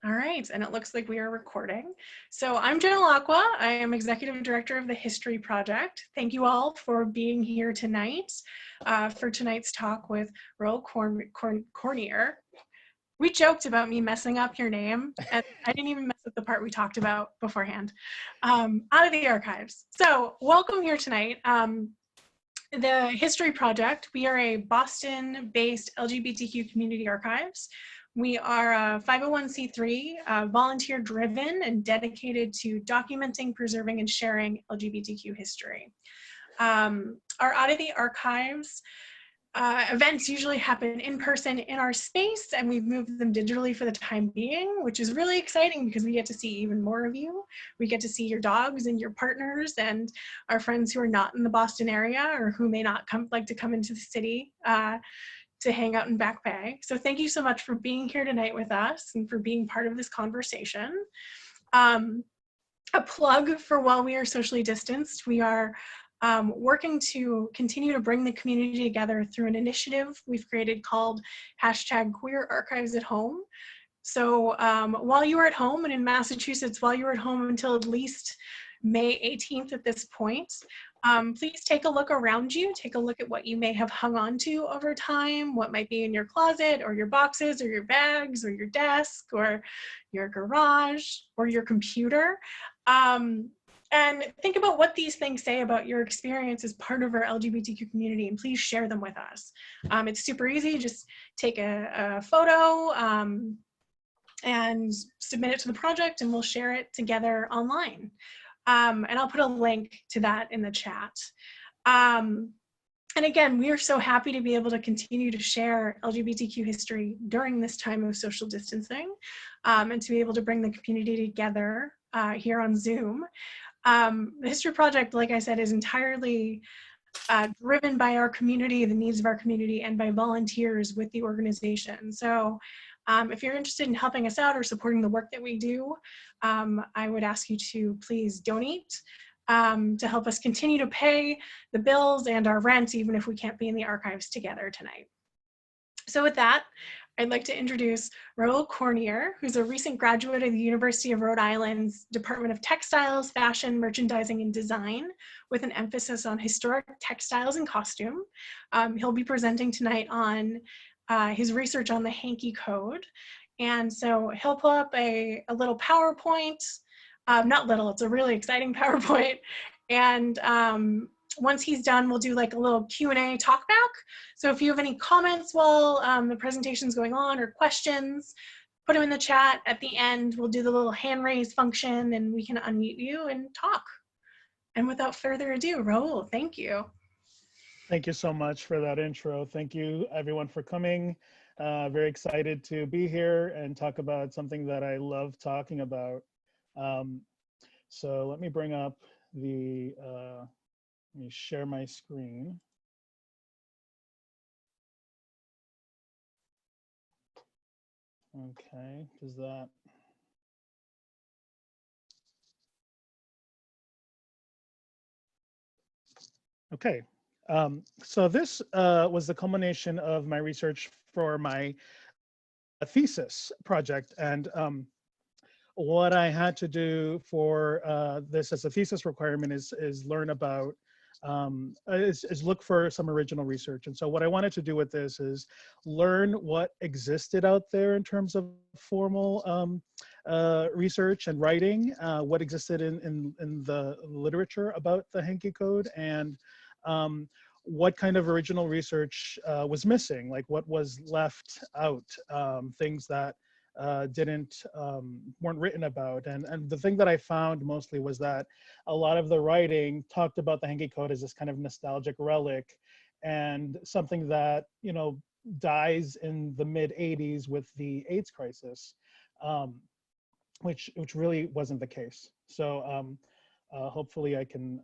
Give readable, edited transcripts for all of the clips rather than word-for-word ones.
All right, and it looks like we are recording. So I'm Jenna Lacqua. I am Executive Director of the History Project. Thank you all for being here tonight for tonight's talk with Raul Cornier. We joked about me messing up your name, and I didn't even mess up the part we talked about beforehand. Out of the archives. So welcome here tonight. The History Project, we are a Boston-based LGBTQ community archives. We are a 501c3, volunteer-driven and dedicated to documenting, preserving, and sharing LGBTQ history. Our Out of the Archives events usually happen in person in our space, and we've moved them digitally for the time being, which is really exciting because we get to see even more of you. We get to see your dogs and your partners and our friends who are not in the Boston area or who may not like to come into the city to hang out in Back Bay. So thank you so much for being here tonight with us and for being part of this conversation. A plug for while we are socially distanced, we are working to continue to bring the community together through an initiative we've created called #QueerArchivesAtHome. So while you are at home, and in Massachusetts, while you're at home until at least May 18th at this point, please take a look around you, take a look at what you may have hung on to over time, what might be in your closet or your boxes or your bags or your desk or your garage or your computer. And think about what these things say about your experience as part of our LGBTQ community, and please share them with us. It's super easy, just take a photo and submit it to the project, and we'll share it together online. And I'll put a link to that in the chat. And again, we are so happy to be able to continue to share LGBTQ history during this time of social distancing, and to be able to bring the community together here on Zoom. The History Project, like I said, is entirely driven by our community, the needs of our community, and by volunteers with the organization. So if you're interested in helping us out or supporting the work that we do, I would ask you to please donate to help us continue to pay the bills and our rent, even if we can't be in the archives together tonight. So with that, I'd like to introduce Raul Cornier, who's a recent graduate of the University of Rhode Island's Department of Textiles, Fashion, Merchandising, and Design, with an emphasis on historic textiles and costume. He'll be presenting tonight on his research on the Hanky Code. And so he'll pull up a little PowerPoint, not little, it's a really exciting PowerPoint. And once he's done, we'll do like a little Q&A talk back. So if you have any comments while the presentation's going on or questions, put them in the chat. At the end, we'll do the little hand raise function and we can unmute you and talk. And without further ado, Raul, thank you. Thank you so much for that intro. Thank you everyone for coming. Very excited to be here and talk about something that I love talking about. So let me bring up the, let me share my screen. Okay, does that? Okay, so this was the culmination of my research for my thesis project. And what I had to do for this as a thesis requirement is learn about, is look for some original research. And so what I wanted to do with this is learn what existed out there in terms of formal research and writing, what existed in the literature about the Hanky Code, and what kind of original research was missing, like what was left out, things that weren't written about. And the thing that I found mostly was that a lot of the writing talked about the Hanky Code as this kind of nostalgic relic and something that, you know, dies in the mid 80s with the AIDS crisis, which really wasn't the case. So hopefully I can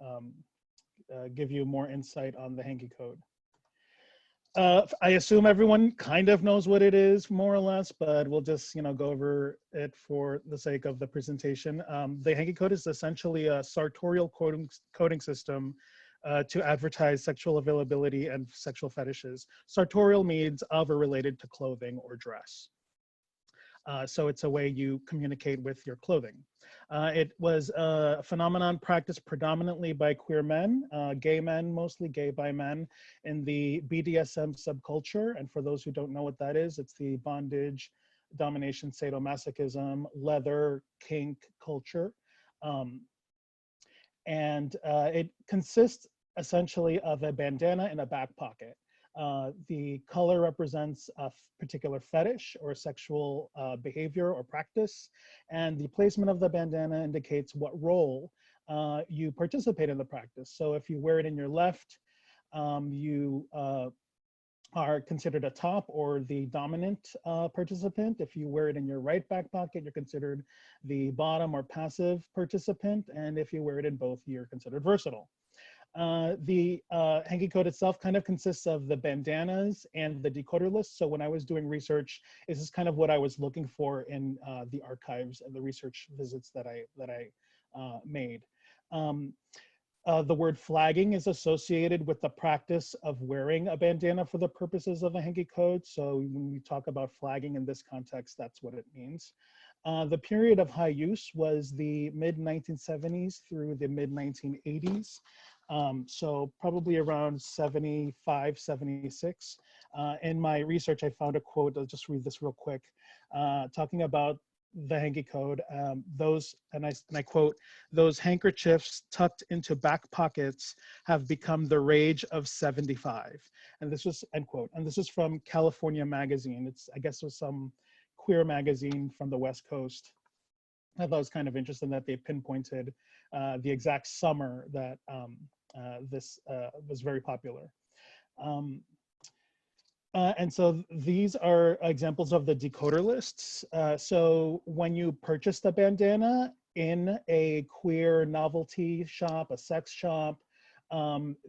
give you more insight on the Hanky Code. I assume everyone kind of knows what it is, more or less, but we'll just, you know, go over it for the sake of the presentation. The Hanky Code is essentially a sartorial coding system to advertise sexual availability and sexual fetishes. Sartorial means of or related to clothing or dress. So it's a way you communicate with your clothing. It was a phenomenon practiced predominantly by queer men, gay men, mostly gay bi men, in the BDSM subculture. And for those who don't know what that is, it's the bondage, domination, sadomasochism, leather, kink culture. It consists essentially of a bandana in a back pocket. The color represents a particular fetish or sexual behavior or practice, and the placement of the bandana indicates what role you participate in the practice. So if you wear it in your left, you are considered a top or the dominant participant. If you wear it in your right back pocket, you're considered the bottom or passive participant. And if you wear it in both, you're considered versatile. The Hanky Code itself kind of consists of the bandanas and the decoder list. So when I was doing research, this is kind of what I was looking for in the archives and the research visits that I made. The word flagging is associated with the practice of wearing a bandana for the purposes of the Hanky Code. So when we talk about flagging in this context, that's what it means. The period of high use was the mid-1970s through the mid-1980s. So probably around 75, 76. In my research, I found a quote, I'll just read this real quick, talking about the Hanky Code, and I quote, "Those handkerchiefs tucked into back pockets have become the rage of 75." And this was, end quote. And this is from California Magazine. I guess it was some queer magazine from the West Coast. I thought it was kind of interesting that they pinpointed the exact summer that this was very popular. And so these are examples of the decoder lists. So when you purchase the bandana in a queer novelty shop, a sex shop,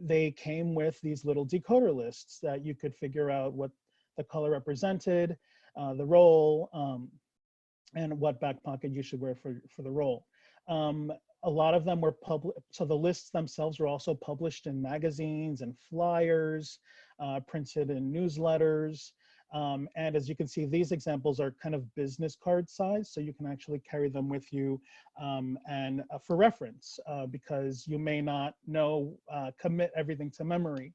they came with these little decoder lists that you could figure out what the color represented, the role, and what back pocket you should wear for the role. A lot of them were public, so the lists themselves were also published in magazines and flyers, printed in newsletters. And as you can see, these examples are kind of business card size, so you can actually carry them with you and for reference, because you may not know, commit everything to memory.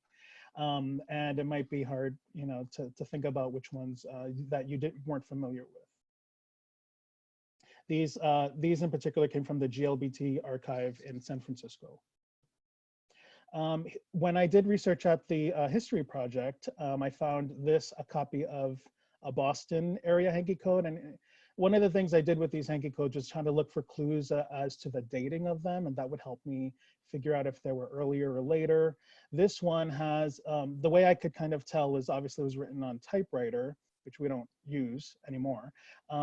And it might be hard, to think about which ones that you weren't familiar with. These in particular came from the GLBT archive in San Francisco. When I did research at the History Project, I found a copy of a Boston area Hanky Code. And one of the things I did with these Hanky Codes was trying to look for clues as to the dating of them, and that would help me figure out if they were earlier or later. This one has, the way I could kind of tell is obviously it was written on typewriter, which we don't use anymore,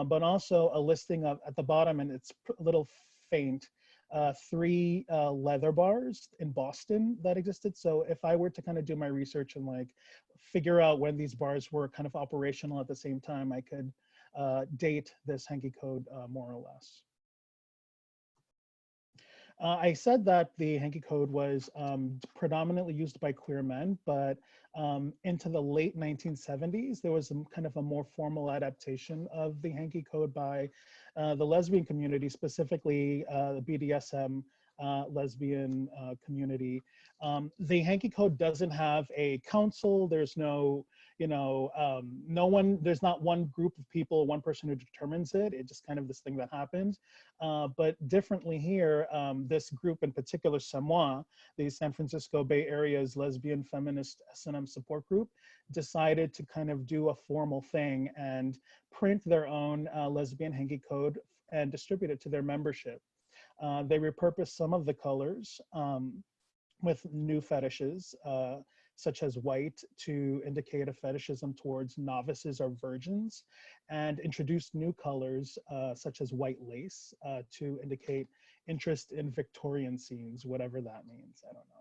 but also a listing of, at the bottom, and it's a little faint, 3 leather bars in Boston that existed. So if I were to kind of do my research and like figure out when these bars were kind of operational at the same time, I could date this Hanky Code more or less. I said that the Hanky Code was predominantly used by queer men, but into the late 1970s, there was kind of a more formal adaptation of the Hanky Code by the lesbian community, specifically the BDSM lesbian community. The Hanky Code doesn't have a council. There's no, there's not one group of people, one person who determines it. It's just kind of this thing that happened. But differently here, this group in particular, SAMOA, the San Francisco Bay Area's lesbian feminist S&M support group, decided to kind of do a formal thing and print their own lesbian Hanky Code and distribute it to their membership. They repurposed some of the colors with new fetishes, such as white, to indicate a fetishism towards novices or virgins, and introduced new colors, such as white lace, to indicate interest in Victorian scenes, whatever that means, I don't know.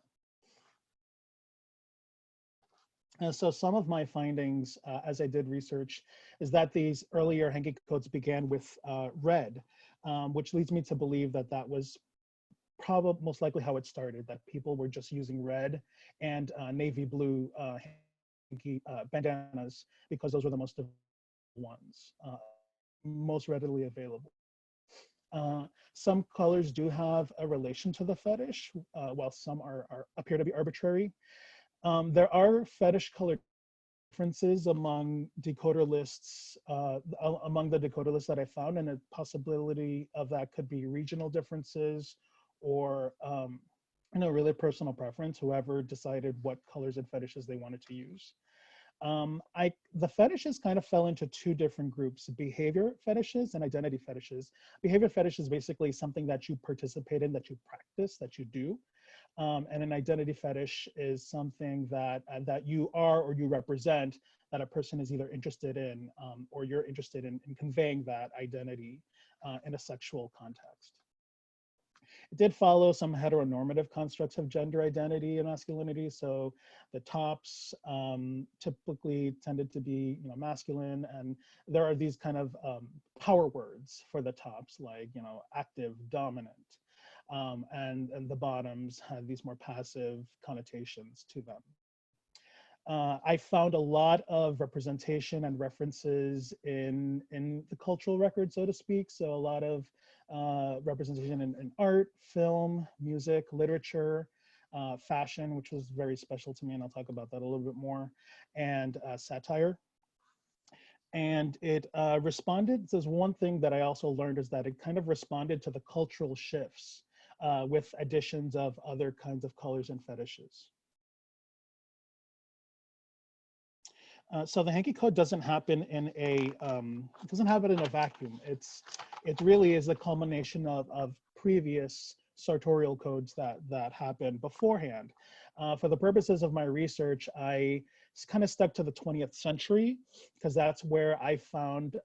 And so some of my findings, as I did research, is that these earlier Hanky Codes began with red, which leads me to believe that that was probably most likely how it started, that people were just using red and navy blue bandanas because those were the most ones. most readily available. Some colors do have a relation to the fetish, while some appear to be arbitrary. There are fetish color differences among decoder lists, among the decoder lists that I found, and a possibility of that could be regional differences or really personal preference, whoever decided what colors and fetishes they wanted to use. The fetishes kind of fell into two different groups: behavior fetishes and identity fetishes. Behavior fetish is basically something that you participate in, that you practice, that you do. And an identity fetish is something that you are or you represent, that a person is either interested in, or you're interested in conveying that identity in a sexual context. It did follow some heteronormative constructs of gender identity and masculinity. So the tops typically tended to be, masculine, and there are these kind of power words for the tops, like, active, dominant. And the bottoms had these more passive connotations to them. I found a lot of representation and references in the cultural record, so to speak. So a lot of representation in art, film, music, literature, fashion, which was very special to me, and I'll talk about that a little bit more, and satire. And it responded, there's one thing that I also learned, is that it kind of responded to the cultural shifts with additions of other kinds of colors and fetishes. So the Hanky Code doesn't happen in a vacuum. It really is a culmination of previous sartorial codes that happened beforehand. For the purposes of my research, I kind of stuck to the 20th century, because that's where I found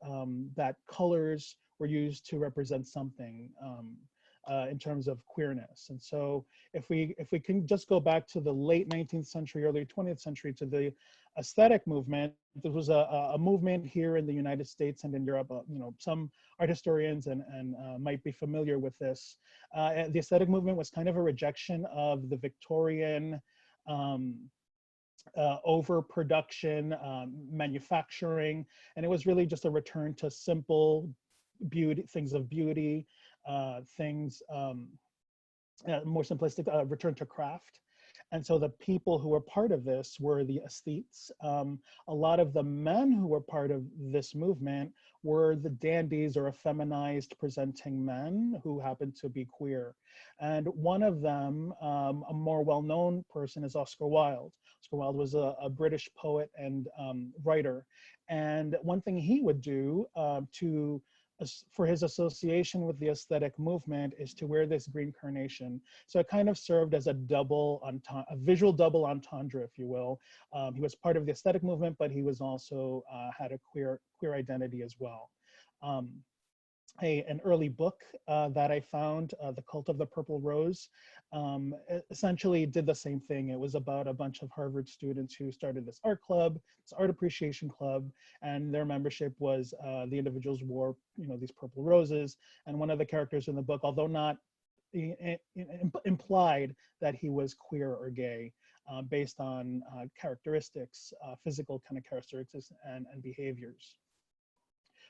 that colors were used to represent something in terms of queerness. And so if we can just go back to the late 19th century, early 20th century, to the aesthetic movement, there was a movement here in the United States and in Europe. Some art historians and might be familiar with this. The aesthetic movement was kind of a rejection of the Victorian overproduction, manufacturing, and it was really just a return to simple beauty, things of beauty, more simplistic, return to craft. And so the people who were part of this were the aesthetes. A lot of the men who were part of this movement were the dandies, or effeminized presenting men who happened to be queer. And one of them, a more well-known person, is Oscar Wilde. Oscar Wilde was a British poet and writer. And one thing he would do for his association with the aesthetic movement is to wear this green carnation. So it kind of served as a visual double entendre, if you will. He was part of the aesthetic movement, but he was also had a queer identity as well. An early book that I found, The Cult of the Purple Rose, essentially did the same thing. It was about a bunch of Harvard students who started this art club, this art appreciation club, and their membership was the individuals wore, these purple roses. And one of the characters in the book, although not implied that he was queer or gay, based on characteristics, physical kind of characteristics and behaviors.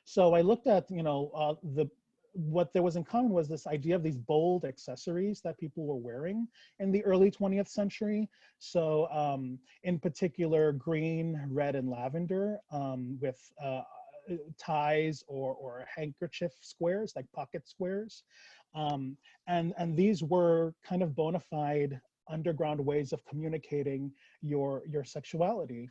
So I looked at, what there was in common was this idea of these bold accessories that people were wearing in the early 20th century. So in particular, green, red, and lavender, with ties or handkerchief squares, like pocket squares. And these were kind of bona fide underground ways of communicating your sexuality.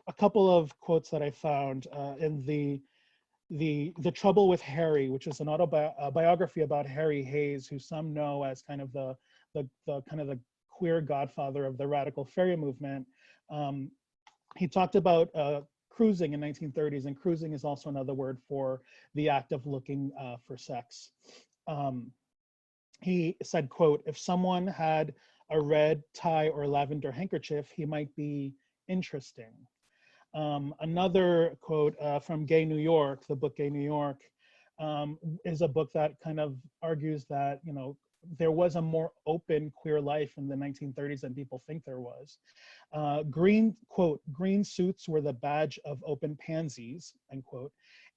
A couple of quotes that I found in the Trouble with Harry, which is an autobiography about Harry Hayes, who some know as kind of the kind of the queer godfather of the radical fairy movement. He talked about cruising in 1930s, and cruising is also another word for the act of looking for sex. He said, quote, "If someone had a red tie or lavender handkerchief, he might be interesting." Another quote from Gay New York, the book Gay New York, is a book that kind of argues that, there was a more open queer life in the 1930s than people think there was. Green, quote, "Green suits were the badge of open pansies," end quote.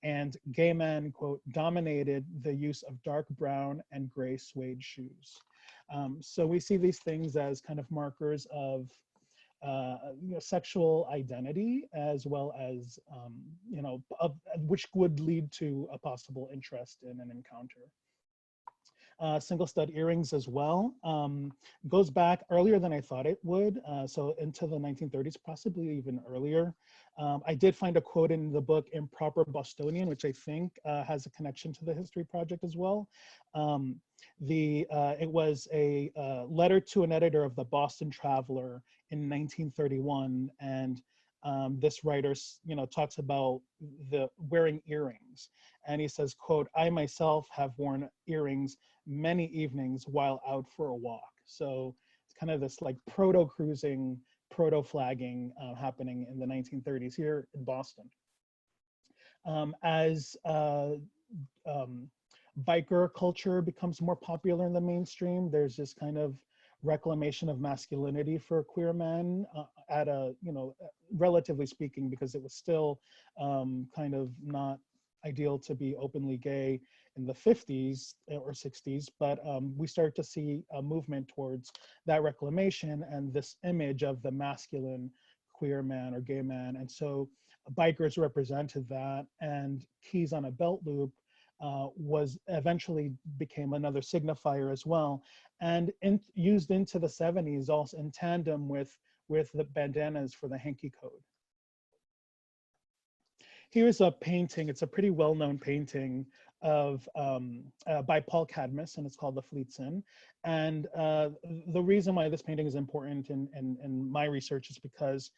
and gay men, quote, dominated the use of dark brown and gray suede shoes. So we see these things as kind of markers of sexual identity, as well as, which would lead to a possible interest in an encounter. Single stud earrings as well. Goes back earlier than I thought it would, so into the 1930s, possibly even earlier. I did find a quote in the book Improper Bostonian, which I think has a connection to the History Project as well. It was a letter to an editor of the Boston Traveler in 1931, and this writer, talks about the wearing earrings, and he says, quote, "I myself have worn earrings many evenings while out for a walk." So it's kind of this like proto-cruising, proto-flagging happening in the 1930s here in Boston. As biker culture becomes more popular in the mainstream, there's this kind of reclamation of masculinity for queer men at a, relatively speaking, because it was still kind of not ideal to be openly gay in the 50s or 60s, but we start to see a movement towards that reclamation and this image of the masculine queer man or gay man. And so bikers represented that, and keys on a belt loop was eventually became another signifier as well, and used into the 70s also in tandem with the bandanas for the Hanky Code. Here's a painting. It's a pretty well-known painting of by Paul Cadmus, and it's called The Fleet's Inn. And the reason why this painting is important in my research is because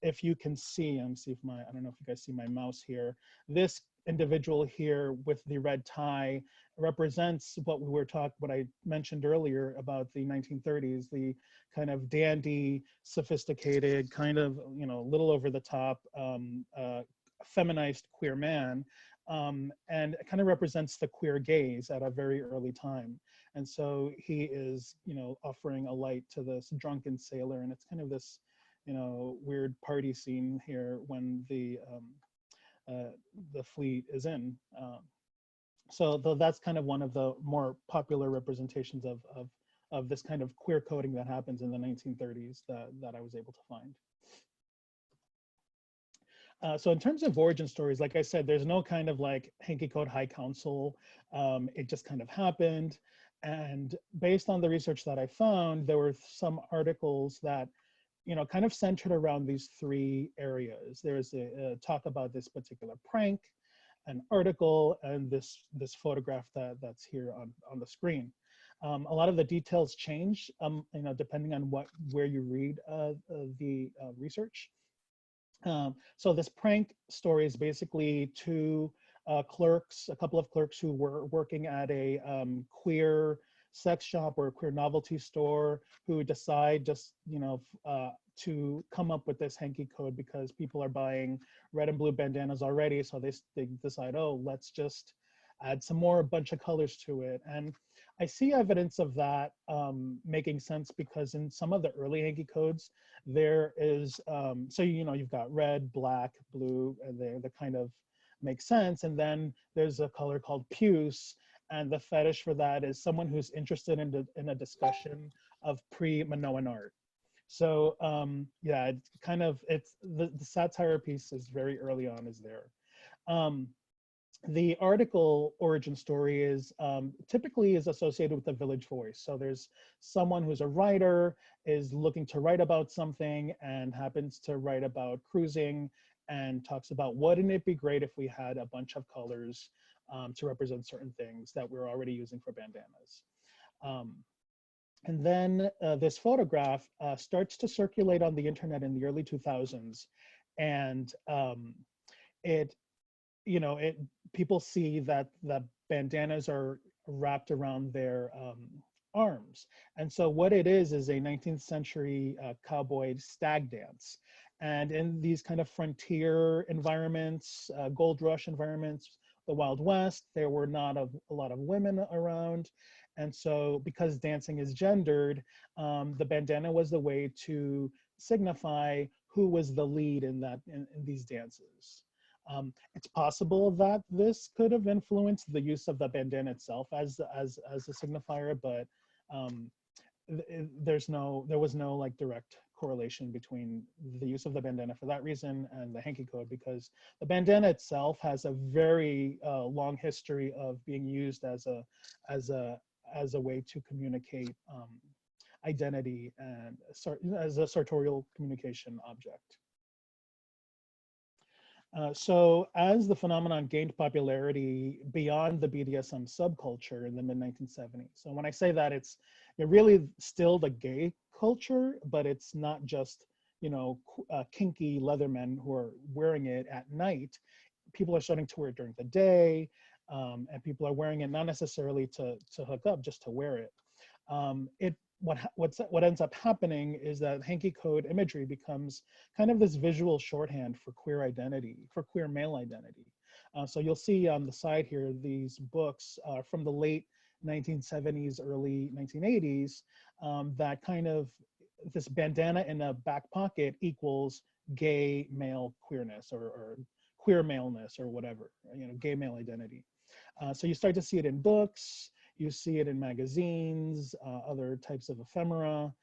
if you can see, I don't know if you guys see my mouse here, this individual here with the red tie represents what I mentioned earlier about the 1930s, the kind of dandy, sophisticated, kind of, a little over the top, feminized queer man, and it kind of represents the queer gaze at a very early time. And so he is, offering a light to this drunken sailor, and it's kind of this, weird party scene here when the fleet is in. So that's kind of one of the more popular representations of this kind of queer coding that happens in the 1930s that I was able to find. So in terms of origin stories, like I said, there's no kind of like Hanky Code High Council. It just kind of happened. And based on the research that I found, there were some articles that, kind of centered around these three areas. There's a talk about this particular prank, an article, and this photograph that's here on the screen. A lot of the details change, depending on where you read the research. So this prank story is basically a couple of clerks who were working at a queer sex shop or a queer novelty store, who decide just, to come up with this Hanky Code because people are buying red and blue bandanas already. So they decide, oh, let's just add a bunch of colors to it. And I see evidence of that making sense, because in some of the early Hanky Codes, there is, so, you've got red, black, blue, and they kind of make sense. And then there's a color called puce, and the fetish for that is someone who's interested in a discussion of pre-Minoan art. So yeah, it's the satire piece is very early on is there. The article origin story is typically is associated with the Village Voice. So there's someone who's a writer, is looking to write about something, and happens to write about cruising, and talks about, wouldn't it be great if we had a bunch of colors to represent certain things that we're already using for bandanas. And then this photograph starts to circulate on the internet in the early 2000s, and people see that the bandanas are wrapped around their arms. And so what it is a 19th century cowboy stag dance. And in these kind of frontier environments, gold rush environments, the Wild West, there were not a lot of women around. And so because dancing is gendered, the bandana was the way to signify who was the lead in these dances. It's possible that this could have influenced the use of the bandana itself as a signifier, but there was no like direct correlation between the use of the bandana for that reason and the Hanky Code, because the bandana itself has a very long history of being used as a way to communicate identity and as a sartorial communication object. So as the phenomenon gained popularity beyond the BDSM subculture in the mid-1970s. So when I say that, it's really still the gay culture, but it's not just, you know, kinky leathermen who are wearing it at night. People are starting to wear it during the day, and people are wearing it not necessarily to hook up, just to wear it. What ends up happening is that Hanky Code imagery becomes kind of this visual shorthand for queer identity, for queer male identity. So you'll see on the side here these books from the late 1970s, early 1980s, that kind of this bandana in a back pocket equals gay male queerness or queer maleness or whatever, you know, gay male identity. So you start to see it in books. You see it in magazines, other types of ephemera.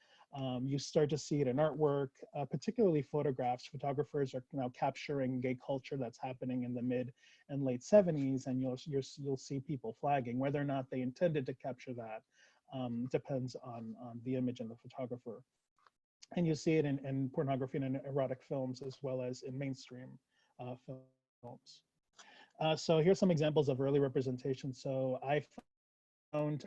You start to see it in artwork, particularly photographs. Photographers are now capturing gay culture that's happening in the mid and late 70s, and you'll see people flagging. Whether or not they intended to capture that depends on the image and the photographer. And you see it in pornography and in erotic films, as well as in mainstream films. So here's some examples of early representation. So I found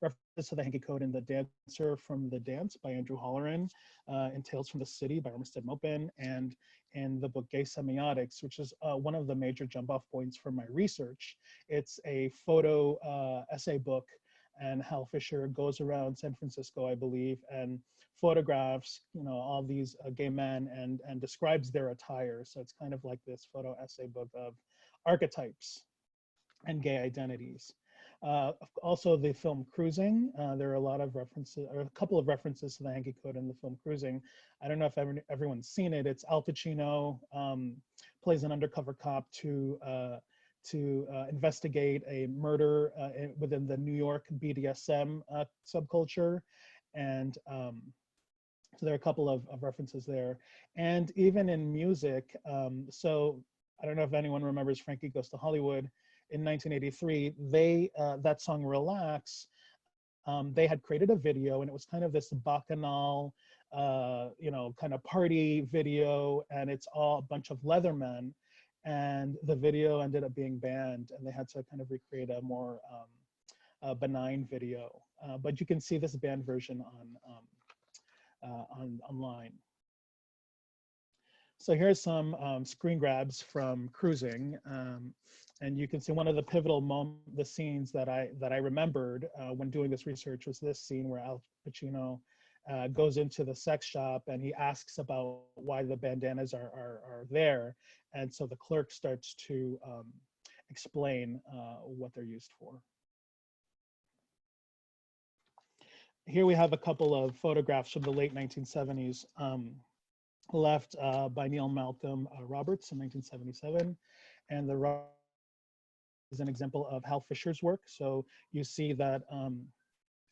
references to the Hanky Code in The Dancer from the Dance by Andrew Holleran, in Tales from the City by Armistead Maupin, and in the book Gay Semiotics, which is one of the major jump off points for my research. It's a photo essay book, and Hal Fisher goes around San Francisco, I believe, and photographs, you know, all these gay men and describes their attire. So it's kind of like this photo essay book of archetypes and gay identities. Also, the film Cruisin, there are a lot of references, or a couple of references to the Hanky Code in the film Cruisin. I don't know if everyone's seen it. It's Al Pacino plays an undercover cop to investigate a murder within the New York BDSM subculture. And so there are a couple of references there. And even in music, so I don't know if anyone remembers Frankie Goes to Hollywood. In 1983, that song Relax, they had created a video, and it was kind of this bacchanal, you know, kind of party video, and it's all a bunch of Leathermen, and the video ended up being banned, and they had to kind of recreate a more benign video. But you can see this banned version online. So here's some screen grabs from Cruisin, and you can see one of the pivotal the scenes that I remembered when doing this research was this scene where Al Pacino goes into the sex shop and he asks about why the bandanas are there, and so the clerk starts to explain what they're used for. Here we have a couple of photographs from the late 1970s. Left by Neil Malcolm Roberts in 1977, and the right is an example of Hal Fisher's work. So you see that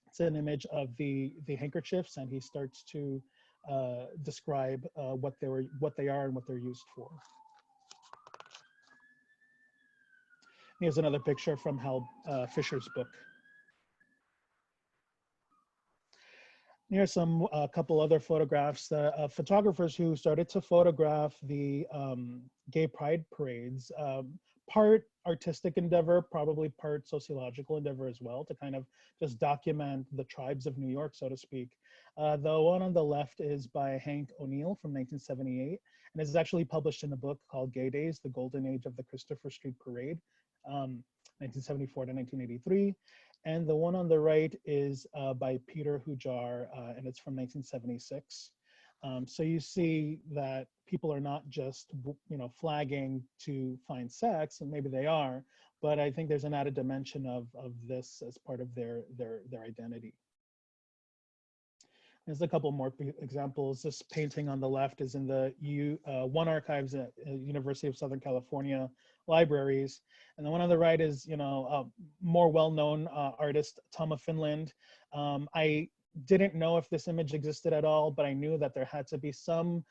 it's an image of the handkerchiefs, and he starts to describe what they are and what they're used for. Here's another picture from Hal Fisher's book. Here's a couple other photographs of photographers who started to photograph the gay pride parades, part artistic endeavor, probably part sociological endeavor as well, to kind of just document the tribes of New York, so to speak. The one on the left is by Hank O'Neill from 1978, and is actually published in a book called Gay Days, The Golden Age of the Christopher Street Parade, 1974 to 1983. And the one on the right is by Peter Hujar, and it's from 1976. So you see that people are not just, you know, flagging to find sex, and maybe they are, but I think there's an added dimension of this as part of their identity. There's a couple more examples. This painting on the left is in the One Archives at University of Southern California libraries. And the one on the right is, a more well-known artist, Tom of Finland. I didn't know if this image existed at all, but I knew that there had to be some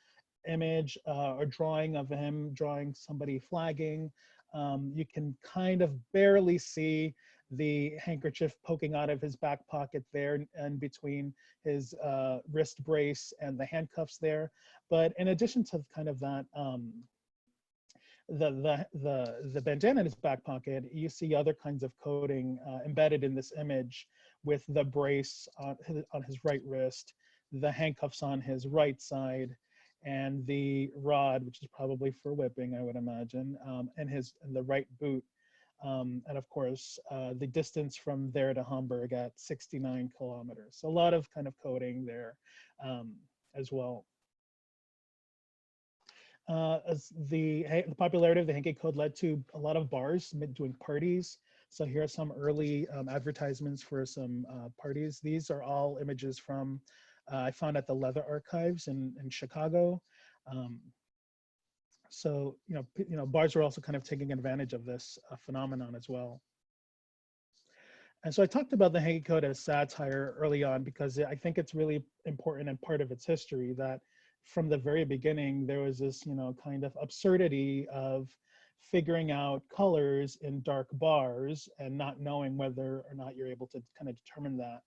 image or drawing of him drawing somebody flagging. You can kind of barely see the handkerchief poking out of his back pocket there and between his wrist brace and the handcuffs there. But in addition to kind of that, the bandana in his back pocket, you see other kinds of coding embedded in this image, with the brace on his right wrist, the handcuffs on his right side, and the rod, which is probably for whipping, I would imagine, and the right boot. And of course, the distance from there to Hamburg at 69 kilometers. So a lot of kind of coding there as well. As the popularity of the Hanky Code led to a lot of bars doing parties. So here are some early advertisements for some parties. These are all images from I found at the Leather Archives in Chicago. So bars were also kind of taking advantage of this phenomenon as well. And so I talked about the Hanky Code as satire early on because I think it's really important and part of its history that from the very beginning there was this kind of absurdity of figuring out colors in dark bars and not knowing whether or not you're able to kind of determine that.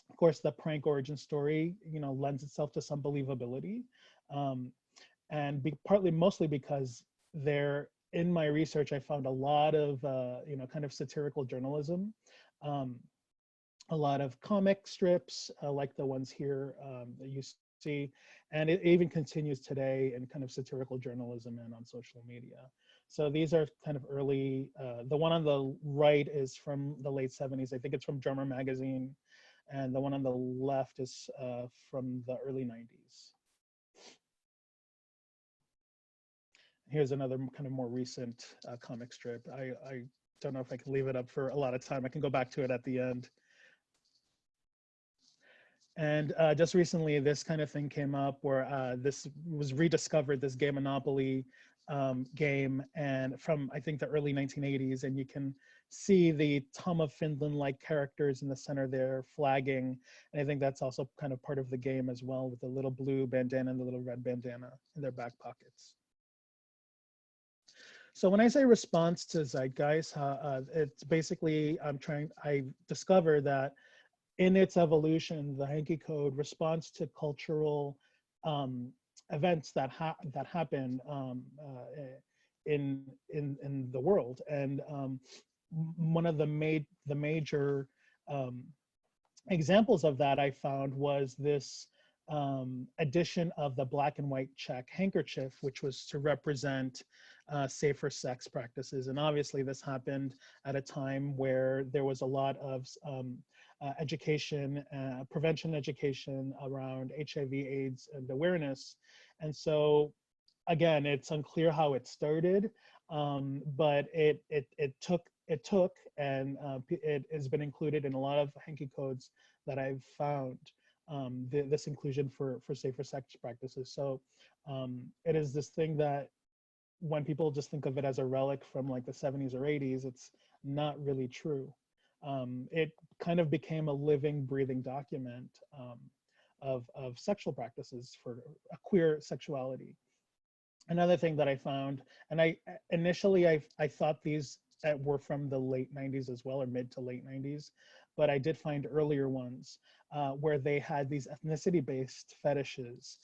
Of course, the prank origin story, lends itself to some believability, and mostly because in my research, I found a lot of, kind of satirical journalism, a lot of comic strips like the ones here that you see, and it even continues today in kind of satirical journalism and on social media. So these are kind of early. The one on the right is from the late 70s. I think it's from Drummer Magazine. And the one on the left is from the early 90s. Here's another kind of more recent comic strip. I don't know if I can leave it up for a lot of time. I can go back to it at the end. And just recently, this kind of thing came up where this was rediscovered, this Game Monopoly game, and from I think the early 1980s, and you can see the Tom of Finland-like characters in the center there flagging, and I think that's also kind of part of the game as well, with the little blue bandana and the little red bandana in their back pockets. So when I say response to zeitgeist, it's basically I discovered that in its evolution, the Hanky Code responds to cultural events that happen in the world, and one of the major examples of that I found was this addition of the black and white check handkerchief, which was to represent safer sex practices. And obviously this happened at a time where there was a lot of education, prevention education around HIV, AIDS, and awareness. And so, again, it's unclear how it started, but it took, and it has been included in a lot of Hanky Codes that I've found. This inclusion for safer sex practices. So it is this thing that when people just think of it as a relic from like the 70s or 80s, it's not really true. It kind of became a living, breathing document of sexual practices for a queer sexuality. Another thing that I found, and initially I thought these were from the late 90s as well, or mid to late 90s, but I did find earlier ones where they had these ethnicity-based fetishes.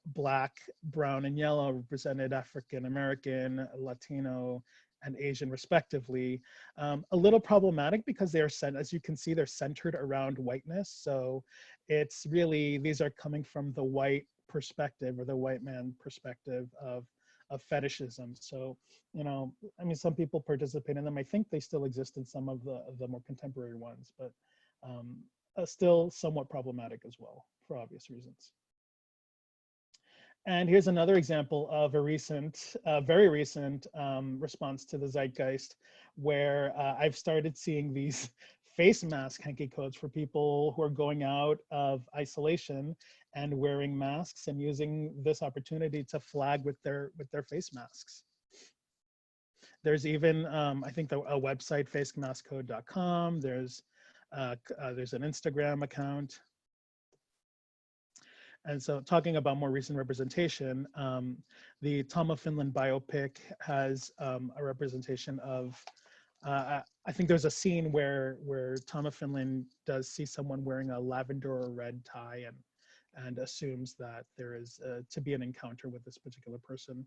Black, brown, and yellow represented African American, Latino, and Asian respectively. A little problematic because they're as you can see, they're centered around whiteness. So it's really, these are coming from the white perspective, or the white man perspective of fetishism. So, I mean, some people participate in them. I think they still exist in some of the more contemporary ones, but still somewhat problematic as well, for obvious reasons. And here's another example of a recent, very recent response to the zeitgeist, where I've started seeing these face mask hanky codes for people who are going out of isolation and wearing masks and using this opportunity to flag with their face masks. There's even, I think, a website, facemaskcode.com. There's an Instagram account. And so talking about more recent representation, the Tom of Finland biopic has a representation of, I think there's a scene where Tom of Finland does see someone wearing a lavender or red tie and assumes that there is to be an encounter with this particular person.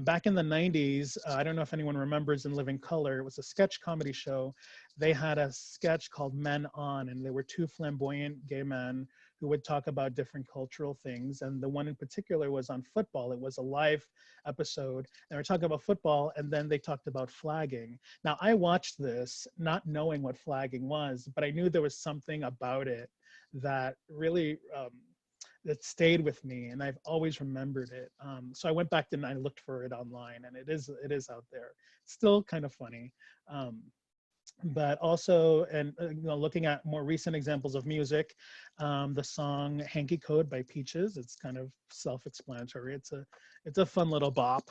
Back in the 90s, I don't know if anyone remembers In Living Color, it was a sketch comedy show. They had a sketch called Men On, and they were two flamboyant gay men who would talk about different cultural things. And the one in particular was on football. It was a live episode. They were talking about football, and then they talked about flagging. Now, I watched this not knowing what flagging was, but I knew there was something about it that really, that stayed with me, and I've always remembered it. So I went back and I looked for it online, and it is out there. It's still kind of funny, but also, and looking at more recent examples of music, the song "Hanky Code" by Peaches. It's kind of self-explanatory. It's a fun little bop,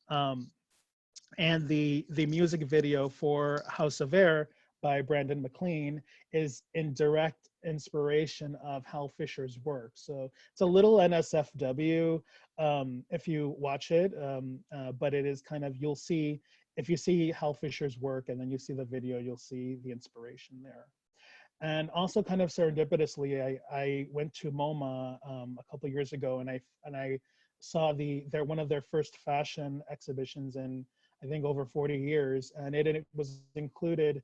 and the music video for "House of Air" by Brandon McLean is in direct inspiration of Hal Fisher's work. So it's a little NSFW if you watch it, but it is kind of, you'll see, if you see Hal Fisher's work and then you see the video, you'll see the inspiration there. And also kind of serendipitously, I went to MoMA a couple years ago, and I saw one of their first fashion exhibitions in, I think, over 40 years, and it was included.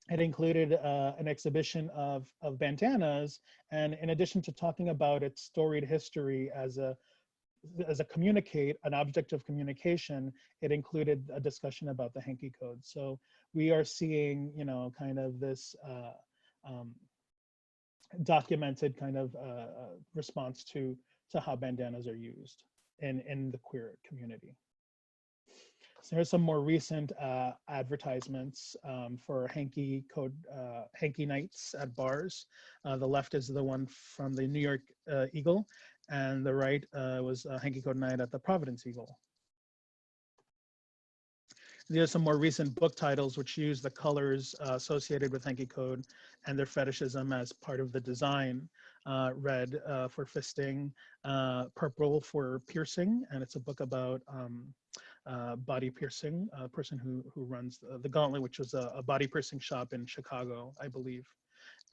It included an exhibition of bandanas, and in addition to talking about its storied history as an object of communication, it included a discussion about the Hanky Code. So we are seeing, kind of this documented kind of response to how bandanas are used in the queer community. So here's some more recent advertisements for Hanky Code, Hanky nights at bars. The left is the one from the New York Eagle, and the right was a Hanky Code night at the Providence Eagle. These are some more recent book titles which use the colors associated with Hanky Code and their fetishism as part of the design. Red for fisting, purple for piercing, and it's a book about body piercing, a person who runs the Gauntlet, which was a body piercing shop in Chicago, I believe,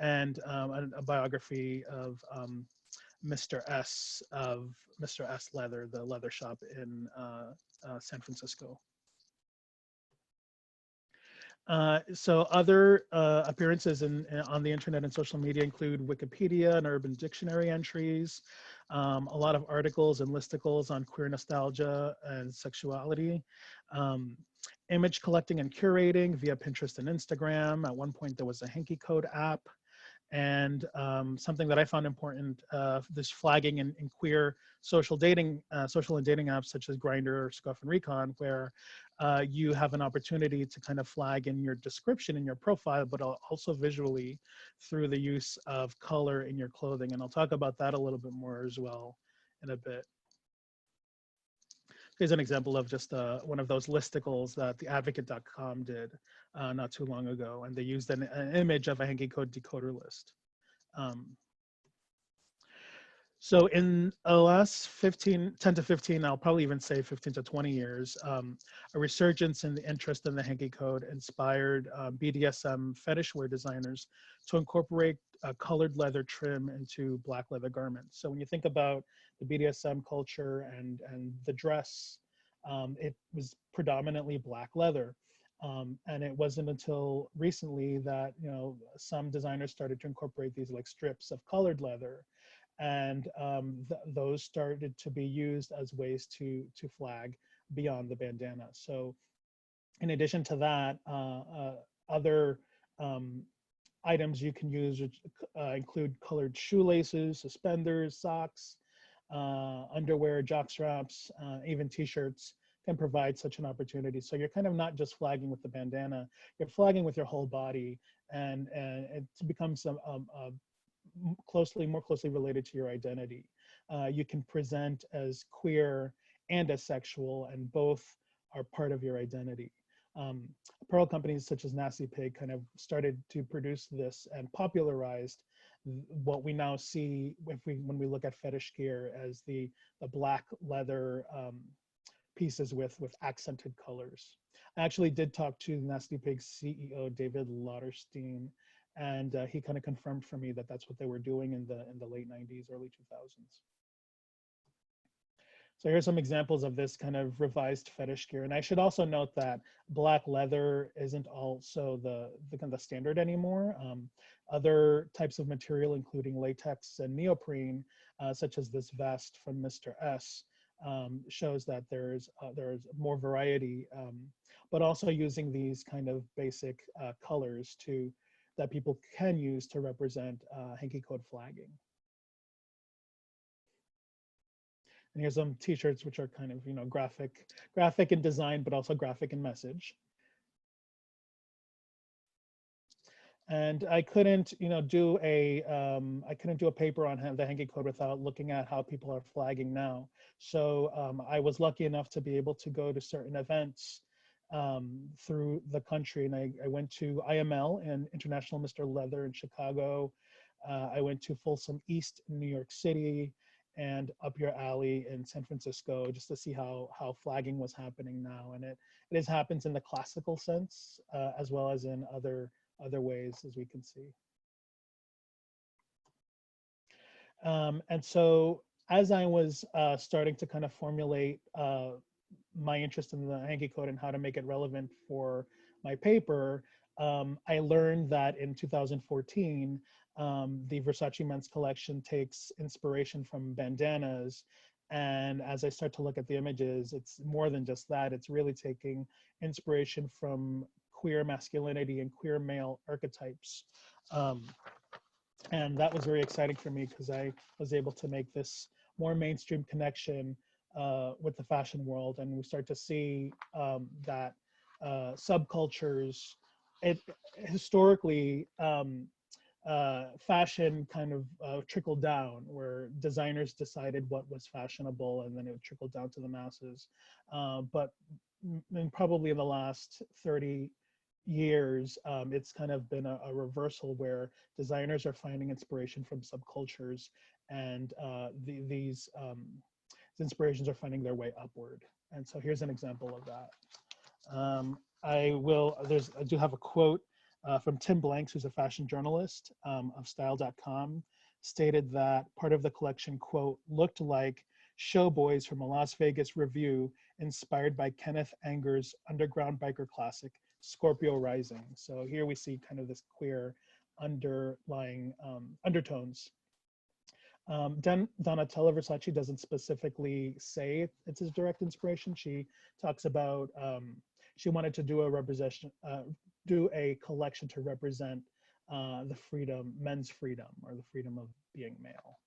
and a biography of Mr. S Leather, the leather shop in San Francisco. So other appearances on the internet and social media include Wikipedia and Urban Dictionary entries, a lot of articles and listicles on queer nostalgia and sexuality, image collecting and curating via Pinterest and Instagram. At one point, there was a Hanky Code app. And something that I found important, this flagging in queer social and dating apps such as Grindr, Scruff, and Recon, where you have an opportunity to kind of flag in your description in your profile, but also visually through the use of color in your clothing. And I'll talk about that a little bit more as well in a bit. Here's an example of just one of those listicles that theadvocate.com did not too long ago, and they used an image of a Hanky Code decoder list. So in the last 10 to 15, I'll probably even say 15 to 20 years, a resurgence in the interest in the Hanky Code inspired BDSM fetish wear designers to incorporate colored leather trim into black leather garments. So when you think about the BDSM culture and the dress, it was predominantly black leather. And it wasn't until recently that, some designers started to incorporate these like strips of colored leather, and those started to be used as ways to flag beyond the bandana. So in addition to that, other items you can use include colored shoelaces, suspenders, socks, underwear, jock straps, even t-shirts can provide such an opportunity. So you're kind of not just flagging with the bandana, you're flagging with your whole body, and it becomes more closely related to your identity. You can present as queer and as sexual, and both are part of your identity. Apparel companies such as Nasty Pig kind of started to produce this and popularized what we now see when we look at fetish gear as the black leather pieces with accented colors. I actually did talk to Nasty Pig's CEO, David Lauterstein, and he kind of confirmed for me that that's what they were doing in the late 90s, early 2000s. So here's some examples of this kind of revised fetish gear. And I should also note that black leather isn't also the kind of standard anymore. Other types of material, including latex and neoprene, such as this vest from Mr. S, shows that there's more variety, but also using these kind of basic colors that people can use to represent Hanky Code flagging. And here's some T-shirts which are kind of, you know, graphic in design, but also graphic in message. And I couldn't, you know, do a paper on the Hanky Code without looking at how people are flagging now. So I was lucky enough to be able to go to certain events through the country, and I went to IML and International Mr. Leather in Chicago. I went to Folsom East in New York City, and Up Your Alley in San Francisco, just to see how flagging was happening now. And it happens in the classical sense as well as in other ways, as we can see. And so as I was starting to kind of formulate my interest in the Hanky Code and how to make it relevant for my paper, I learned that in 2014, the Versace men's collection takes inspiration from bandanas. And as I start to look at the images, it's more than just that. It's really taking inspiration from queer masculinity and queer male archetypes. And that was very exciting for me because I was able to make this more mainstream connection with the fashion world. And we start to see that subcultures, historically, fashion kind of trickled down, where designers decided what was fashionable and then it would trickle down to the masses. But probably in the last 30 years, it's kind of been a reversal where designers are finding inspiration from subcultures, and these inspirations are finding their way upward. And so here's an example of that. I do have a quote from Tim Blanks, who's a fashion journalist of style.com, stated that part of the collection, quote, looked like showboys from a Las Vegas review inspired by Kenneth Anger's underground biker classic, Scorpio Rising. So here we see kind of this queer underlying undertones. Donatella Versace doesn't specifically say it's his direct inspiration. She talks about she wanted to do a collection to represent the freedom, men's freedom, or the freedom of being male.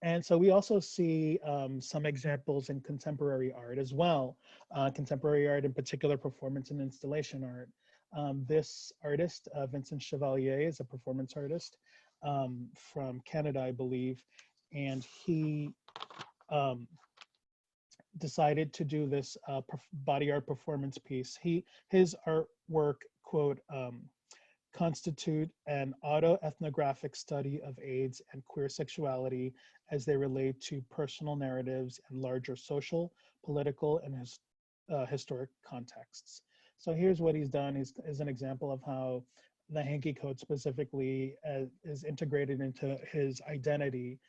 And so we also see some examples in contemporary art as well. Contemporary art, in particular, performance and installation art. This artist, Vincent Chevalier, is a performance artist from Canada, I believe, and he decided to do this body art performance piece. His artwork, quote, constitute an autoethnographic study of AIDS and queer sexuality as they relate to personal narratives and larger social, political, and historic contexts. So here's what he's done is an example of how the Hanky Code specifically is integrated into his identity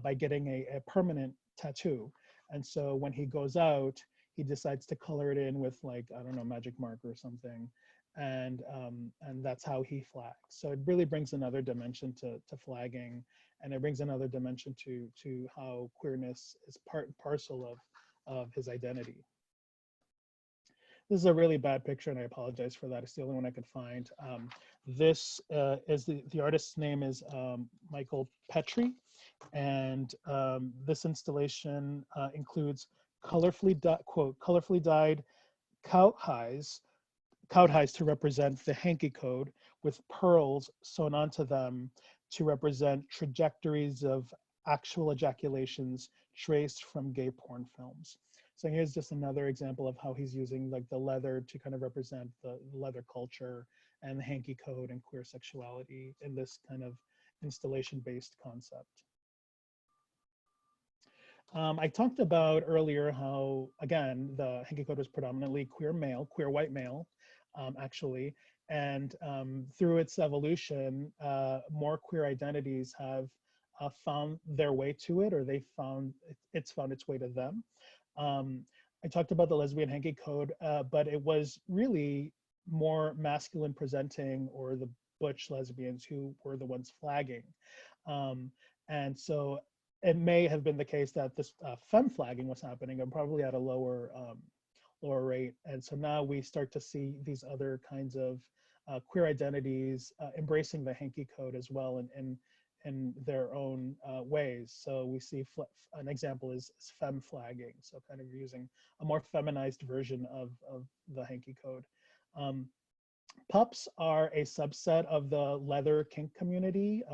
by getting a permanent tattoo. And so when he goes out, he decides to color it in with, like, I don't know, magic marker or something. And that's how he flags. So it really brings another dimension to flagging, and it brings another dimension to how queerness is part and parcel of his identity. This is a really bad picture, and I apologize for that. It's the only one I could find. This is the artist's name is Michael Petry, and this installation includes colorfully dyed cowhides to represent the Hanky Code, with pearls sewn onto them to represent trajectories of actual ejaculations traced from gay porn films. So here's just another example of how he's using like the leather to kind of represent the leather culture and the Hanky Code and queer sexuality in this kind of installation-based concept. I talked about earlier how, again, the Hanky Code was predominantly queer white male, actually. And through its evolution, more queer identities have found their way to it, or it's found its way to them. I talked about the lesbian Hanky Code, but it was really more masculine presenting, or the butch lesbians who were the ones flagging. And so it may have been the case that this femme flagging was happening, and probably at a lower rate. And so now we start to see these other kinds of queer identities embracing the Hanky Code as well in their own ways. So we see an example is femme flagging, so kind of using a more feminized version of the Hanky Code. Pups are a subset of the leather kink community.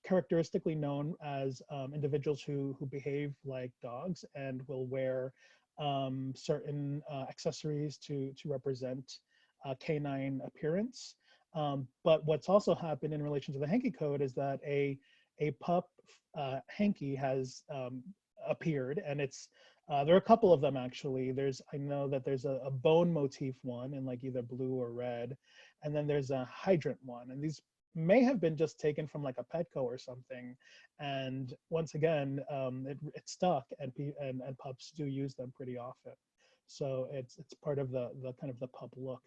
Characteristically known as individuals who behave like dogs and will wear certain accessories to represent canine appearance. But what's also happened in relation to the Hanky Code is that a pup hanky has appeared, and it's there are a couple of them actually. I know that there's a bone motif one in like either blue or red, and then there's a hydrant one, and these may have been just taken from like a Petco or something. And once again, it stuck, and pups do use them pretty often. So it's part of the kind of the pup look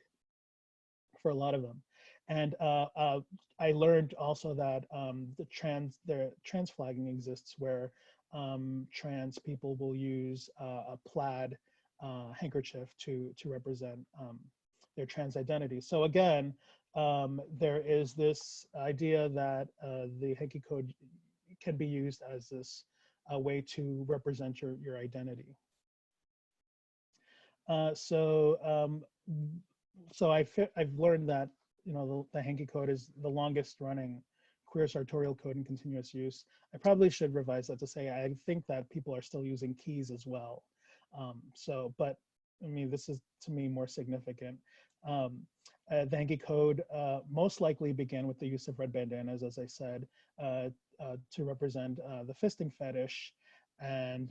for a lot of them. And I learned also that the trans flagging exists, where trans people will use a plaid handkerchief to represent their trans identity. So again, there is this idea that the Hanky Code can be used as this way to represent your identity. So I've learned that the Hanky Code is the longest running queer sartorial code in continuous use. I probably should revise that to say I think that people are still using keys as well. But I mean, this is to me more significant. The Hanky Code most likely began with the use of red bandanas, as I said, to represent the fisting fetish. And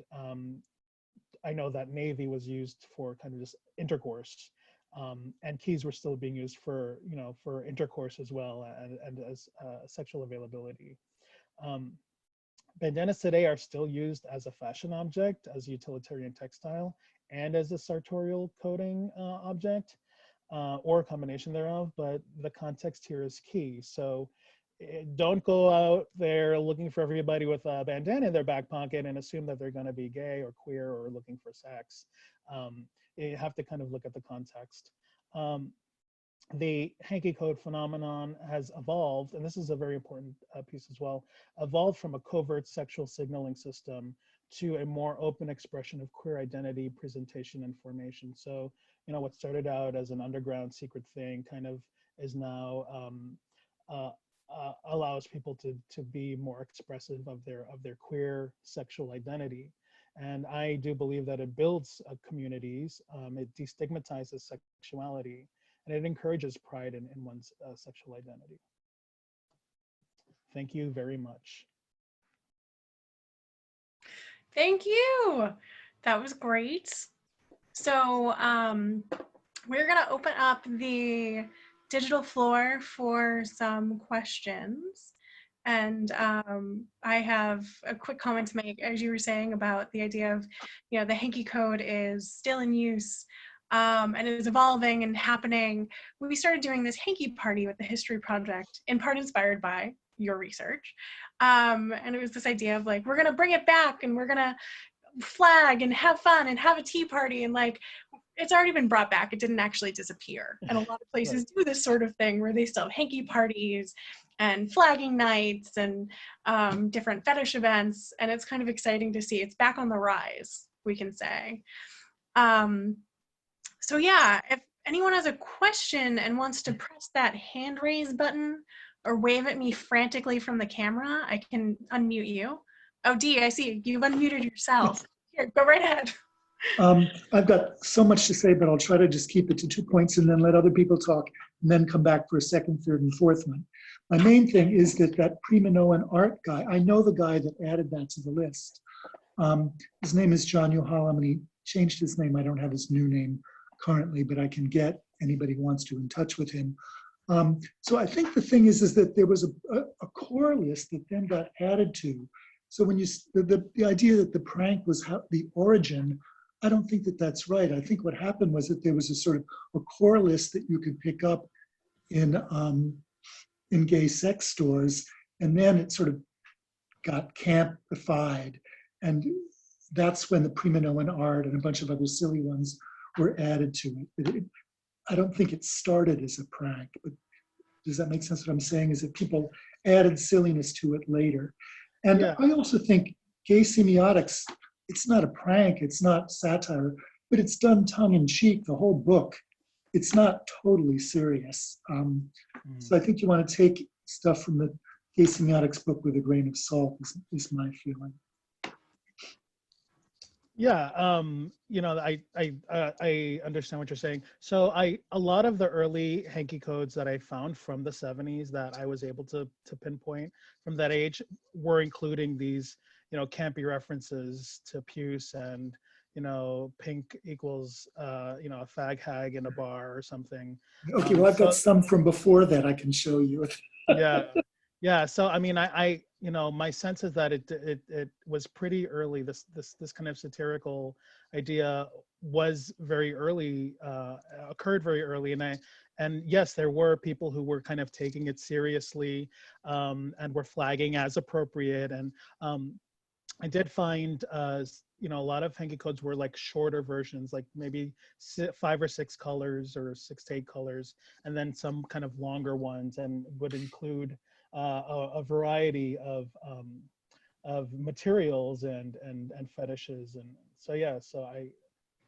I know that navy was used for kind of just intercourse, and keys were still being used for intercourse as well, and as sexual availability. Bandanas today are still used as a fashion object, as a utilitarian textile, and as a sartorial coding object. Or a combination thereof, but the context here is key. So don't go out there looking for everybody with a bandana in their back pocket and assume that they're going to be gay or queer or looking for sex. You have to kind of look at the context. The Hanky Code phenomenon has evolved, and this is a very important piece as well, evolved from a covert sexual signaling system to a more open expression of queer identity, presentation, and formation. So, what started out as an underground secret thing kind of is now allows people to be more expressive of their queer sexual identity. And I do believe that it builds communities, it destigmatizes sexuality, and it encourages pride in one's sexual identity. Thank you very much. Thank you. That was great. So we're going to open up the digital floor for some questions. And I have a quick comment to make, as you were saying about the idea of, the Hanky Code is still in use and it is evolving and happening. We started doing this Hanky Party with the History Project, in part inspired by your research. And it was this idea of like, we're going to bring it back, and we're going to flag and have fun and have a tea party, and like, it's already been brought back. It didn't actually disappear. And a lot of places do this sort of thing where they still have hanky parties and flagging nights and different fetish events. And it's kind of exciting to see. It's back on the rise, we can say. So yeah, if anyone has a question and wants to press that hand raise button or wave at me frantically from the camera, I can unmute you. Oh, Dee, I see you've unmuted yourself. Here, go right ahead. I've got so much to say, but I'll try to just keep it to 2 points and then let other people talk and then come back for a second, third, and fourth one. My main thing is that pre-Minoan art guy, I know the guy that added that to the list. His name is John Yohalam, and he changed his name. I don't have his new name currently, but I can get anybody who wants to in touch with him. So I think the thing is that there was a core list that then got added to. So when the idea that the prank was the origin, I don't think that that's right. I think what happened was that there was a sort of a core list that you could pick up in gay sex stores, and then it sort of got campified, and that's when the pre-Minoan art and a bunch of other silly ones were added to it. I don't think it started as a prank, but does that make sense? What I'm saying is that people added silliness to it later. And yeah. I also think gay semiotics, it's not a prank, it's not satire, but it's done tongue-in-cheek, the whole book. It's not totally serious. So I think you want to take stuff from the gay semiotics book with a grain of salt, is my feeling. Yeah, you know, I understand what you're saying. So a lot of the early hanky codes that I found from the 70s that I was able to pinpoint from that age were including these, you know, campy references to puce and, you know, pink equals, you know, a fag hag in a bar or something. Okay, well, I've got some from before that I can show you. Yeah. Yeah, so I mean, I you know, my sense is that it was pretty early. This kind of satirical idea was very early, occurred very early, and yes, there were people who were kind of taking it seriously and were flagging as appropriate. And I did find, you know, a lot of hanky codes were like shorter versions, like maybe 5 or 6 colors or 6 to 8 colors, and then some kind of longer ones, and would include a variety of materials and fetishes. And so yeah, so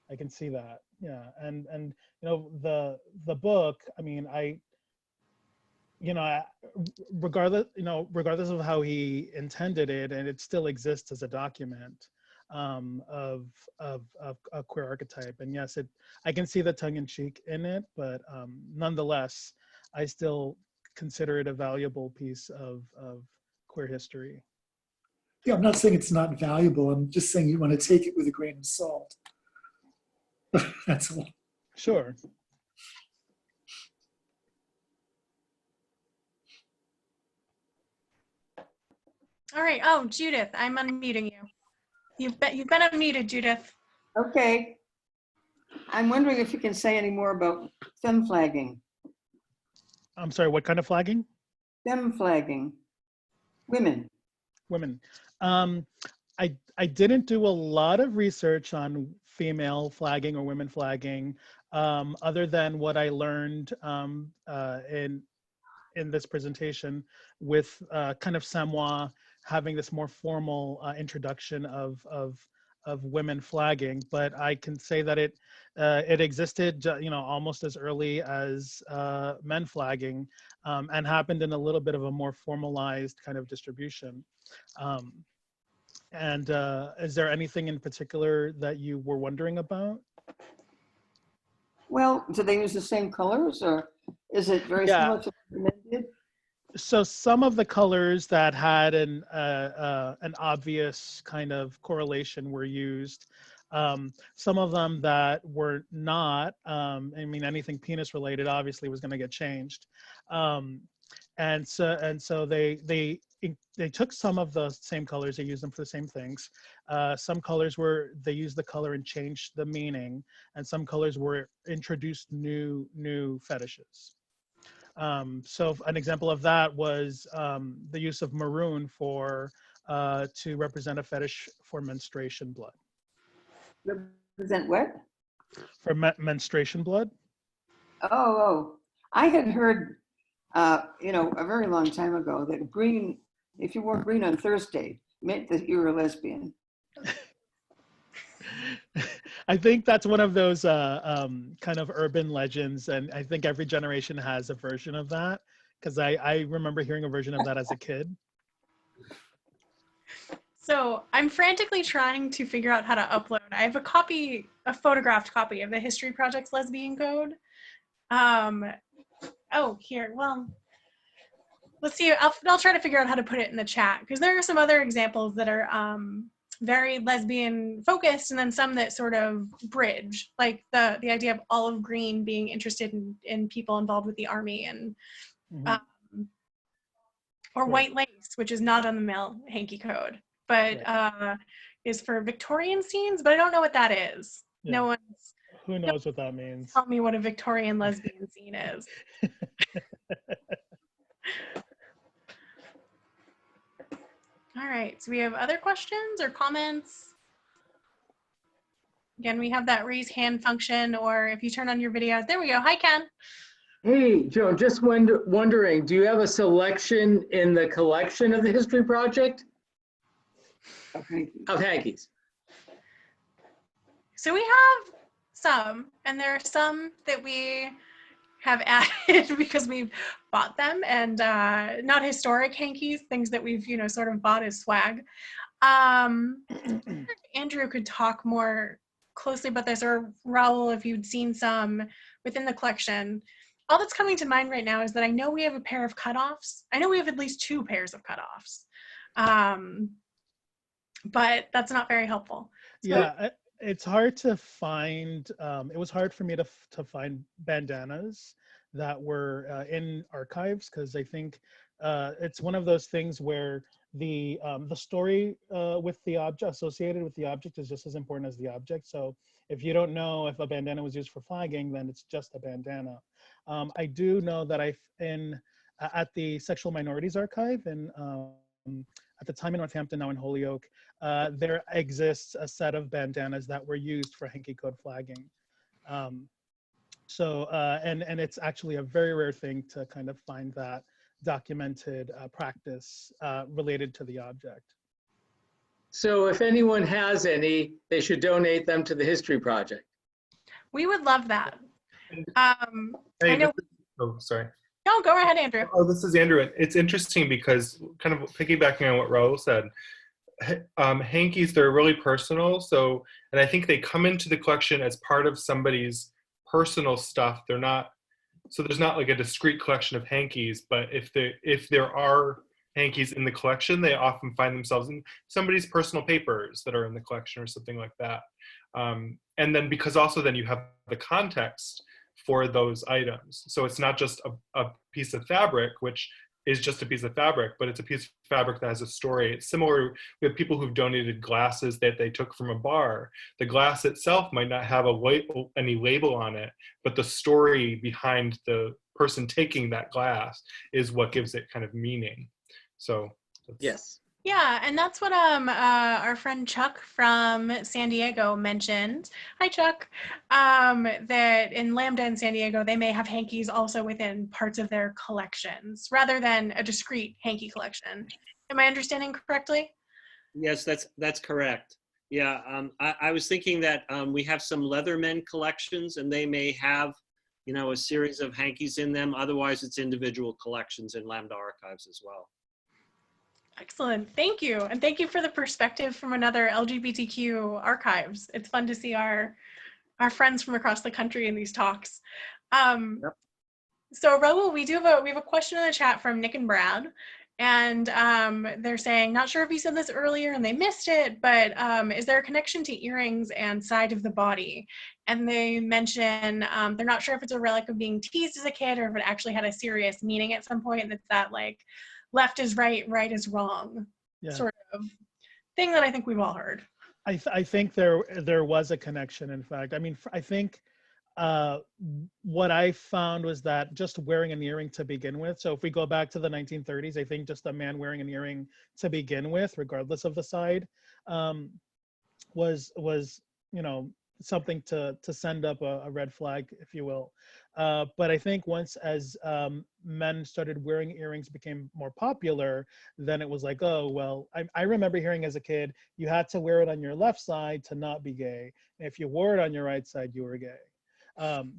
I can see that. Yeah, and you know, the book, I mean, you know, regardless of how he intended it, and it still exists as a document of a queer archetype. And yes, I can see the tongue-in-cheek in it, but nonetheless, I still consider it a valuable piece of queer history. Yeah, I'm not saying it's not valuable. I'm just saying you want to take it with a grain of salt. That's all. Sure. All right. Oh, Judith, I'm unmuting you. You've been unmuted, Judith. Okay. I'm wondering if you can say any more about femme flagging. I'm sorry, what kind of flagging? Femme flagging. Women. Women. I didn't do a lot of research on female flagging or women flagging, other than what I learned in this presentation with kind of Samoa having this more formal introduction of women flagging. But I can say that it existed, you know, almost as early as men flagging, and happened in a little bit of a more formalized kind of distribution. And is there anything in particular that you were wondering about? Well, do they use the same colors, or is it very similar to what men did? So some of the colors that had an obvious kind of correlation were used. Some of them that were not, I mean, anything penis related obviously was going to get changed. And so they took some of the same colors, they used them for the same things. Some colors they used the color and changed the meaning, and some colors were introduced new fetishes. So an example of that was the use of maroon to represent a fetish for menstruation blood. Represent what? For menstruation blood. Oh, I had heard, you know, a very long time ago that green, if you wore green on Thursday, meant that you were a lesbian. I think that's one of those kind of urban legends, and I think every generation has a version of that, because I remember hearing a version of that as a kid. So I'm frantically trying to figure out how to upload. I have a photographed copy of the History Project's Lesbian Code. Oh, here, well, let's see, I'll try to figure out how to put it in the chat, because there are some other examples that are very lesbian focused, and then some that sort of bridge, like the idea of olive green being interested in people involved with the army, and or white lace, which is not on the male Hanky Code, but is for Victorian scenes, but I don't know what that is. Yeah. No one's Who knows what that means? tell me what a Victorian lesbian scene is. All right, so we have other questions or comments? Again, we have that raise hand function, or if you turn on your video, there we go. Hi, Ken. Hey, Joan, just wondering, do you have a selection in the collection of the History Project of hankies? So we have some, and there are some that we have added because we've bought them, and not historic hankies, things that we've, you know, sort of bought as swag. Andrew could talk more closely about this, or Raul, if you'd seen some within the collection. All that's coming to mind right now is that I know we have a pair of cutoffs. I know we have at least 2 pairs of cutoffs, but that's not very helpful. So, yeah, it's hard to find. It was hard for me to find bandanas that were in archives, because I think it's one of those things where the story with the object associated with the object is just as important as the object. So if you don't know if a bandana was used for flagging, then it's just a bandana. I do know that at the Sexual Minorities Archive at the time in Northampton, now in Holyoke, there exists a set of bandanas that were used for Hanky Code flagging. And it's actually a very rare thing to kind of find that documented practice related to the object. So if anyone has any, they should donate them to the History Project. we would love that. Hey, I know. Oh, sorry. No, go ahead, Andrew. Oh, this is Andrew. It's interesting because, kind of piggybacking on what Raul said, hankies, they're really personal. So, and I think they come into the collection as part of somebody's personal stuff. They're not, so there's not like a discrete collection of hankies, but if there are hankies in the collection, they often find themselves in somebody's personal papers that are in the collection or something like that. And then because also then you have the context for those items. So it's not just a piece of fabric, which is just a piece of fabric, but it's a piece of fabric that has a story. It's similar, we have people who've donated glasses that they took from a bar. The glass itself might not have any label on it, but the story behind the person taking that glass is what gives it kind of meaning. So yes. Yeah, and that's what our friend Chuck from San Diego mentioned. Hi, Chuck. That in Lambda in San Diego, they may have hankies also within parts of their collections, rather than a discrete hanky collection. Am I understanding correctly? Yes, that's correct. Yeah, I was thinking that we have some Leathermen collections, and they may have, you know, a series of hankies in them. Otherwise, it's individual collections in Lambda archives as well. Excellent, thank you. And thank you for the perspective from another LGBTQ archives. It's fun to see our friends from across the country in these talks. Yep. So Raul, we have a question in the chat from Nick and Brad, and they're saying, not sure if you said this earlier and they missed it, but is there a connection to earrings and side of the body? And they mention they're not sure if it's a relic of being teased as a kid or if it actually had a serious meaning at some point, and it's that like left is right, right is wrong, sort of thing that I think we've all heard. I think there was a connection, in fact. I mean, I think what I found was that just wearing an earring to begin with, so if we go back to the 1930s, I think just a man wearing an earring to begin with, regardless of the side, was you know, something to send up a red flag, if you will. But I think once as men started wearing earrings became more popular, then it was like, oh, well, I remember hearing as a kid, you had to wear it on your left side to not be gay. And if you wore it on your right side, you were gay.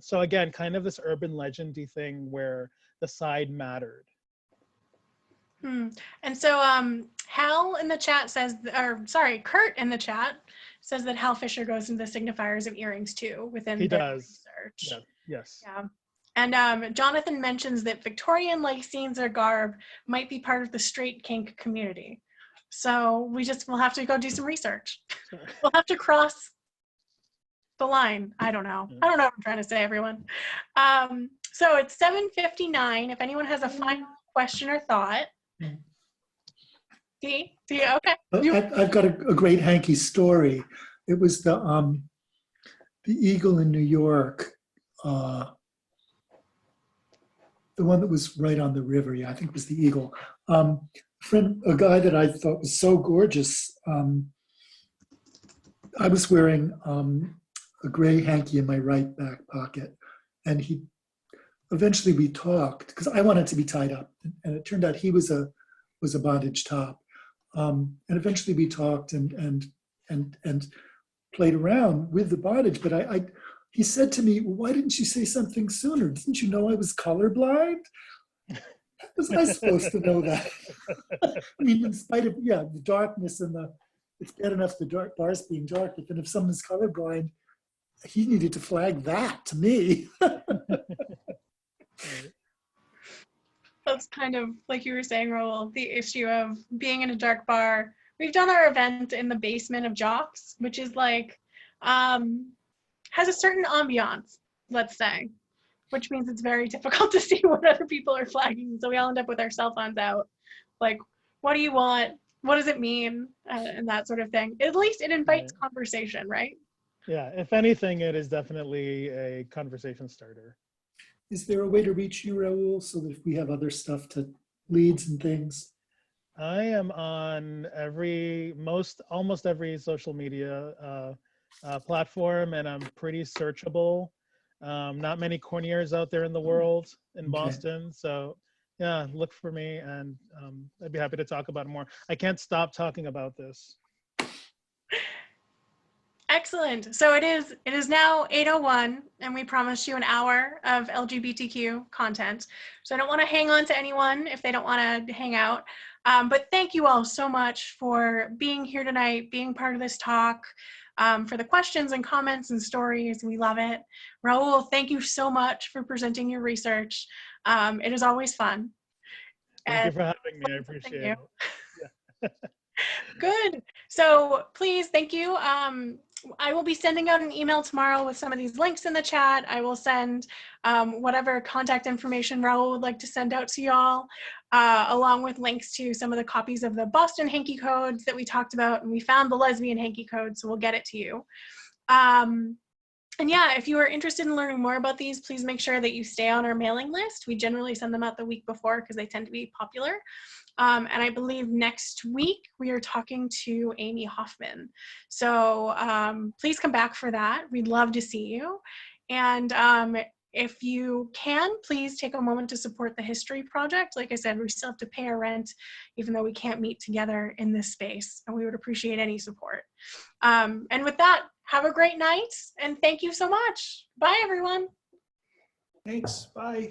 So again, kind of this urban legendy thing where the side mattered. And so Hal in the chat says, or sorry, Kurt in the chat says that Hal Fisher goes into the signifiers of earrings too within He their does. research. Yeah. Yes. Yeah. And Jonathan mentions that Victorian leggings or garb might be part of the straight kink community. So we'll have to go do some research. We'll have to cross the line. I don't know. I don't know what I'm trying to say, everyone. So it's 7:59. If anyone has a final question or thought. See, okay. I've got a great hanky story. It was the Eagle in New York, the one that was right on the river. Yeah, I think it was the Eagle. A guy that I thought was so gorgeous. I was wearing a gray hanky in my right back pocket, and eventually we talked because I wanted to be tied up, and it turned out he was a bondage top. And eventually we talked and played around with the bondage. But he said to me, well, "Why didn't you say something sooner? Didn't you know I was colorblind?" How was I supposed to know that? I mean, in spite of the darkness and it's bad enough the dark bars being dark, but then if someone's colorblind, he needed to flag that to me. That's kind of like you were saying, Raul, the issue of being in a dark bar. We've done our event in the basement of Jocks, which is like, has a certain ambiance, let's say, which means it's very difficult to see what other people are flagging. So we all end up with our cell phones out. Like, what do you want? What does it mean? And that sort of thing. At least it invites conversation, right? Yeah, if anything, it is definitely a conversation starter. Is there a way to reach you, Raul, so that if we have other stuff leads and things? I am on almost every social media platform, and I'm pretty searchable. Not many Corniers out there in the world in Boston, so yeah, look for me, and I'd be happy to talk about it more. I can't stop talking about this. Excellent. So it is now 8:01, and we promised you an hour of LGBTQ content. So I don't want to hang on to anyone if they don't want to hang out. But thank you all so much for being here tonight, being part of this talk, for the questions and comments and stories. We love it. Raul, thank you so much for presenting your research. It is always fun. Thank you for having me. I appreciate it. Yeah. Good. So please, thank you. I will be sending out an email tomorrow with some of these links in the chat. I will send whatever contact information Raul would like to send out to y'all, along with links to some of the copies of the Boston Hanky Codes that we talked about. And we found the Lesbian Hanky Code, so we'll get it to you. And yeah, if you are interested in learning more about these, please make sure that you stay on our mailing list. We generally send them out the week before because they tend to be popular. And I believe next week we are talking to Amy Hoffman. So please come back for that. We'd love to see you. And if you can, please take a moment to support the History Project. Like I said, we still have to pay our rent, even though we can't meet together in this space. And we would appreciate any support. And with that, have a great night. And thank you so much. Bye, everyone. Thanks. Bye.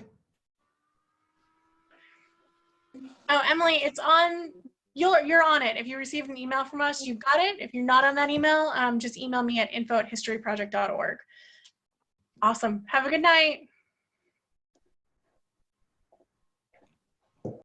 Oh, Emily, it's on. You're on it. If you received an email from us, you've got it. If you're not on that email, just email me at info@historyproject.org. Awesome. Have a good night.